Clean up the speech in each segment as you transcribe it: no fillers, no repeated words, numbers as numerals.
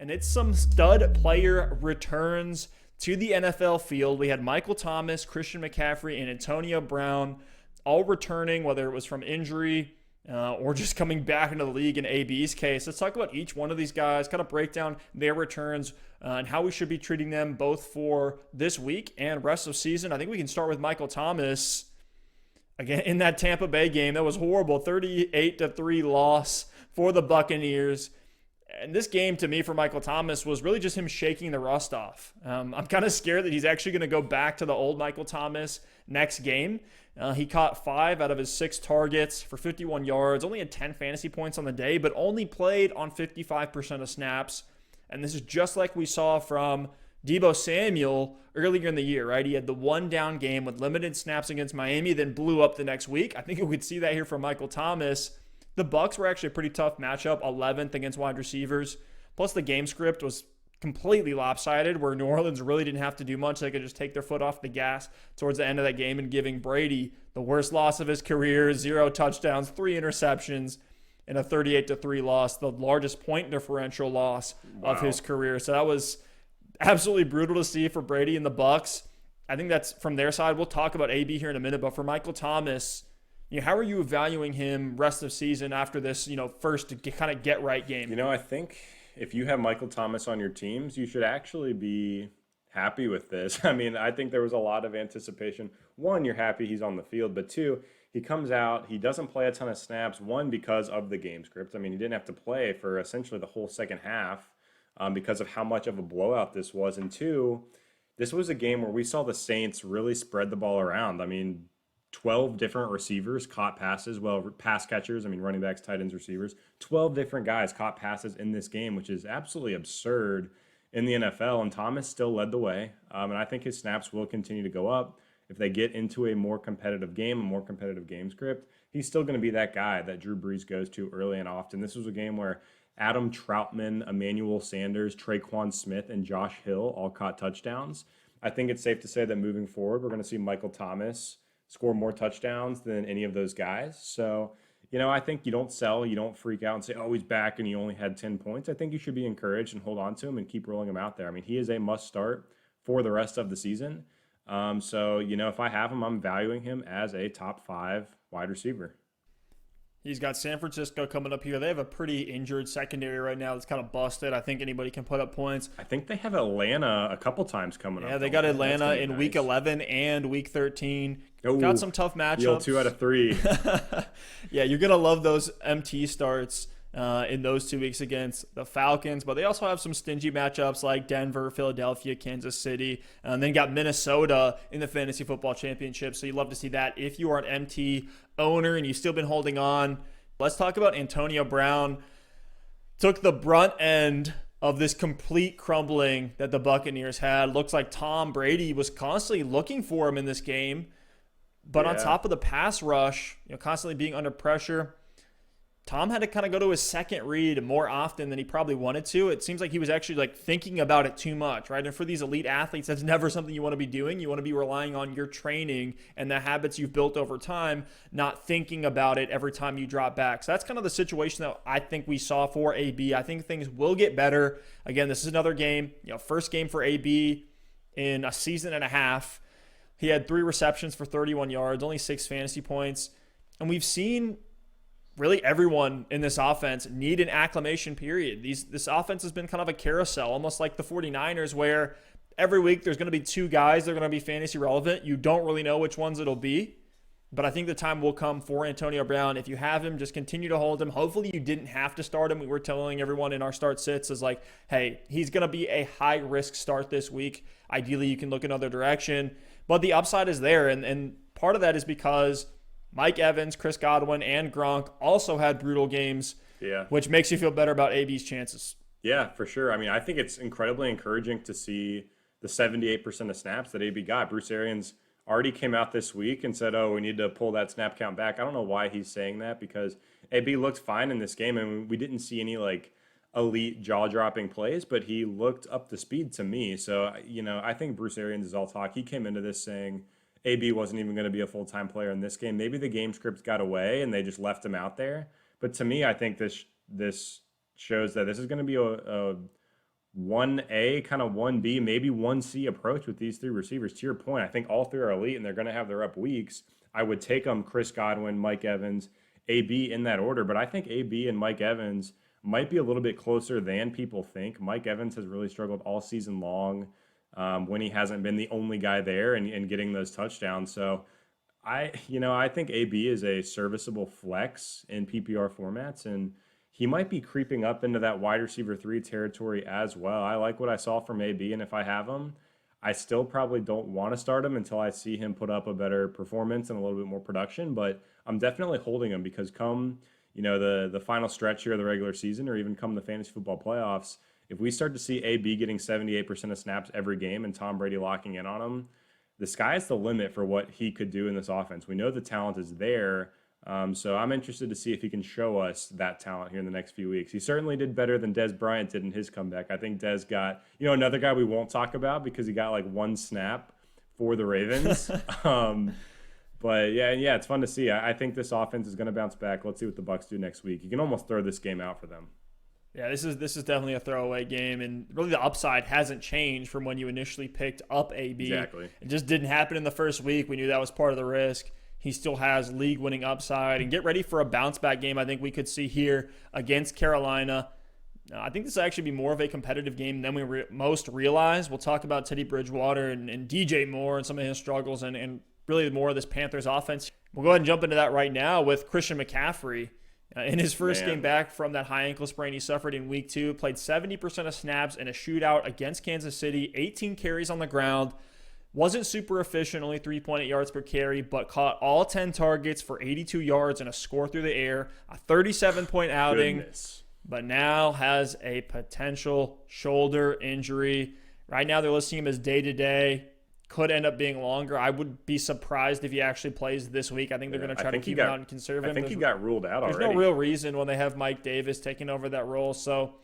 and it's some stud player returns to the NFL field. We had Michael Thomas, Christian McCaffrey, and Antonio Brown all returning, whether it was from injury or just coming back into the league in AB's case. Let's talk about each one of these guys, kind of break down their returns and how we should be treating them both for this week and rest of season. I think we can start with Michael Thomas. Again, in that Tampa Bay game, that was horrible. 38-3 loss for the Buccaneers. And this game, to me, for Michael Thomas, was really just him shaking the rust off. I'm kind of scared that he's actually going to go back to the old Michael Thomas next game. He caught 5 out of his 6 targets for 51 yards, only had 10 fantasy points on the day, but only played on 55% of snaps. And this is just like we saw from Deebo Samuel earlier in the year, right? He had the one down game with limited snaps against Miami, then blew up the next week. I think we could see that here from Michael Thomas. The Bucs were actually a pretty tough matchup, 11th against wide receivers. Plus, the game script was completely lopsided, where New Orleans really didn't have to do much. They could just take their foot off the gas towards the end of that game and giving Brady the worst loss of his career, 0 touchdowns, 3 interceptions, and a 38-3 loss, the largest point differential loss of his career. So that was absolutely brutal to see for Brady and the Bucs. I think that's from their side. We'll talk about AB here in a minute, but for Michael Thomas, how are you valuing him rest of season after this, first kind of get right game? I think if you have Michael Thomas on your teams, you should actually be happy with this. I think there was a lot of anticipation. One, you're happy he's on the field, but two, he comes out, he doesn't play a ton of snaps. One, because of the game script. He didn't have to play for essentially the whole second half because of how much of a blowout this was. And two, this was a game where we saw the Saints really spread the ball around. 12 different receivers caught passes. Well, pass catchers, running backs, tight ends, receivers. 12 different guys caught passes in this game, which is absolutely absurd in the NFL. And Thomas still led the way. And I think his snaps will continue to go up. If they get into a more competitive game, a more competitive game script, he's still going to be that guy that Drew Brees goes to early and often. This was a game where Adam Troutman, Emmanuel Sanders, Traquan Smith, and Josh Hill all caught touchdowns. I think it's safe to say that moving forward, we're going to see Michael Thomas score more touchdowns than any of those guys. So, I think you don't sell, you don't freak out and say, oh, he's back and he only had 10 points. I think you should be encouraged and hold on to him and keep rolling him out there. He is a must start for the rest of the season. So, if I have him, I'm valuing him as a top 5 wide receiver. He's got San Francisco coming up here. They have a pretty injured secondary right now that's kind of busted. I think anybody can put up points. I think they have Atlanta a couple times coming up. Yeah, they got Atlanta in Week 11 and Week 13. Got some tough matchups. 2 out of 3. Yeah, you're going to love those MT starts in those 2 weeks against the Falcons. But they also have some stingy matchups like Denver, Philadelphia, Kansas City. And then got Minnesota in the Fantasy Football Championship. So you love to see that if you are an MT owner and you've still been holding on. Let's talk about Antonio Brown. Took the brunt end of this complete crumbling that the Buccaneers had. Looks like Tom Brady was constantly looking for him in this game. But on top of the pass rush, constantly being under pressure, Tom had to kind of go to his second read more often than he probably wanted to. It seems like he was actually thinking about it too much, right? And for these elite athletes, that's never something you want to be doing. You want to be relying on your training and the habits you've built over time, not thinking about it every time you drop back. So that's kind of the situation that I think we saw for AB. I think things will get better. Again, this is another game, first game for AB in a season and a half. He had 3 receptions for 31 yards, only 6 fantasy points. And we've seen really everyone in this offense need an acclimation period. This offense has been kind of a carousel, almost like the 49ers, where every week there's going to be 2 guys that are going to be fantasy relevant. You don't really know which ones it'll be. But I think the time will come for Antonio Brown. If you have him, just continue to hold him. Hopefully you didn't have to start him. We were telling everyone in our start sits is hey, he's going to be a high-risk start this week. Ideally, you can look another direction. But the upside is there, and part of that is because Mike Evans, Chris Godwin, and Gronk also had brutal games, which makes you feel better about AB's chances. Yeah, for sure. I think it's incredibly encouraging to see the 78% of snaps that AB got. Bruce Arians already came out this week and said, we need to pull that snap count back. I don't know why he's saying that, because AB looked fine in this game, and we didn't see any elite jaw-dropping plays, but he looked up to speed to me. So, I think Bruce Arians is all talk. He came into this saying AB wasn't even going to be a full-time player in this game. Maybe the game script got away and they just left him out there. But to me, I think this shows that this is going to be a 1A, kind of 1B, maybe 1C approach with these three receivers. To your point, I think all three are elite and they're going to have their up weeks. I would take them Chris Godwin, Mike Evans, AB in that order, but I think AB and Mike Evans might be a little bit closer than people think. Mike Evans has really struggled all season long when he hasn't been the only guy there and getting those touchdowns. So I think AB is a serviceable flex in PPR formats, and he might be creeping up into that wide receiver 3 territory as well. I like what I saw from AB, and if I have him, I still probably don't want to start him until I see him put up a better performance and a little bit more production, but I'm definitely holding him because come, the final stretch here of the regular season or even come the fantasy football playoffs, if we start to see AB getting 78% of snaps every game and Tom Brady locking in on him, the sky's the limit for what he could do in this offense. We know the talent is there. So I'm interested to see if he can show us that talent here in the next few weeks. He certainly did better than Dez Bryant did in his comeback. I think Dez got, another guy we won't talk about because he got like one snap for the Ravens. But yeah, it's fun to see. I think this offense is going to bounce back. Let's see what the Bucs do next week. You can almost throw this game out for them. Yeah, this is definitely a throwaway game, and really the upside hasn't changed from when you initially picked up AB. Exactly. It just didn't happen in the first week. We knew that was part of the risk. He still has league-winning upside, and get ready for a bounce-back game I think we could see here against Carolina. I think this will actually be more of a competitive game than we most realize. We'll talk about Teddy Bridgewater and DJ Moore and some of his struggles and really more of this Panthers offense. We'll go ahead and jump into that right now with Christian McCaffrey. In his first game back from that high ankle sprain he suffered in week 2, played 70% of snaps in a shootout against Kansas City, 18 carries on the ground. Wasn't super efficient, only 3.8 yards per carry, but caught all 10 targets for 82 yards and a score through the air, a 37-point outing. Goodness. But now has a potential shoulder injury. Right now they're listing him as day-to-day. Could end up being longer. I would be surprised if he actually plays this week. I think they're going to try to keep him out and conserve him. I think he got ruled out already. There's no real reason when they have Mike Davis taking over that role. So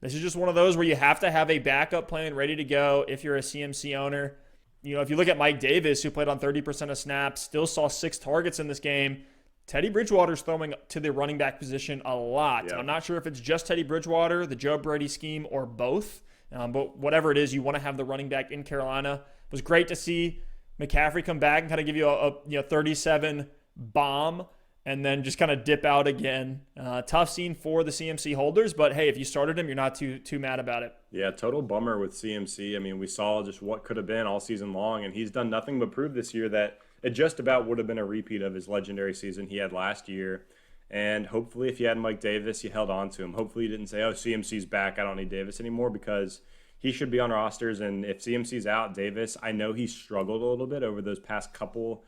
this is just one of those where you have to have a backup plan ready to go if you're a CMC owner. If you look at Mike Davis, who played on 30% of snaps, still saw 6 targets in this game. Teddy Bridgewater's throwing to the running back position a lot. Yeah. I'm not sure if it's just Teddy Bridgewater, the Joe Brady scheme, or both. But whatever it is, you want to have the running back in Carolina. It was great to see McCaffrey come back and kind of give you a 37 bomb and then just kind of dip out again. Tough scene for the CMC holders, but hey, if you started him, you're not too mad about it. Yeah, total bummer with CMC. I mean, we saw just what could have been all season long, and he's done nothing but prove this year that it just about would have been a repeat of his legendary season he had last year. And hopefully if you had Mike Davis, you held on to him. Hopefully you didn't say, CMC's back, I don't need Davis anymore, because he should be on rosters. And if CMC's out, Davis, I know he struggled a little bit over those last couple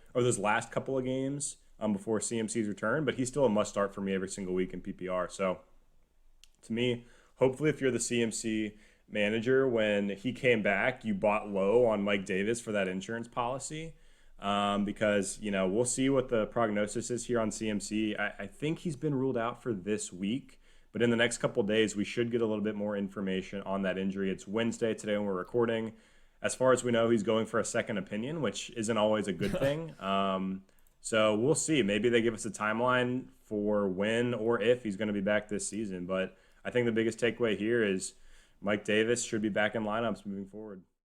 of games before CMC's return, but he's still a must start for me every single week in PPR. So to me, hopefully if you're the CMC manager, when he came back, you bought low on Mike Davis for that insurance policy. Because, we'll see what the prognosis is here on CMC. I think he's been ruled out for this week, but in the next couple of days, we should get a little bit more information on that injury. It's Wednesday today when we're recording. As far as we know, he's going for a second opinion, which isn't always a good thing. So we'll see. Maybe they give us a timeline for when or if he's going to be back this season. But I think the biggest takeaway here is Mike Davis should be back in lineups moving forward.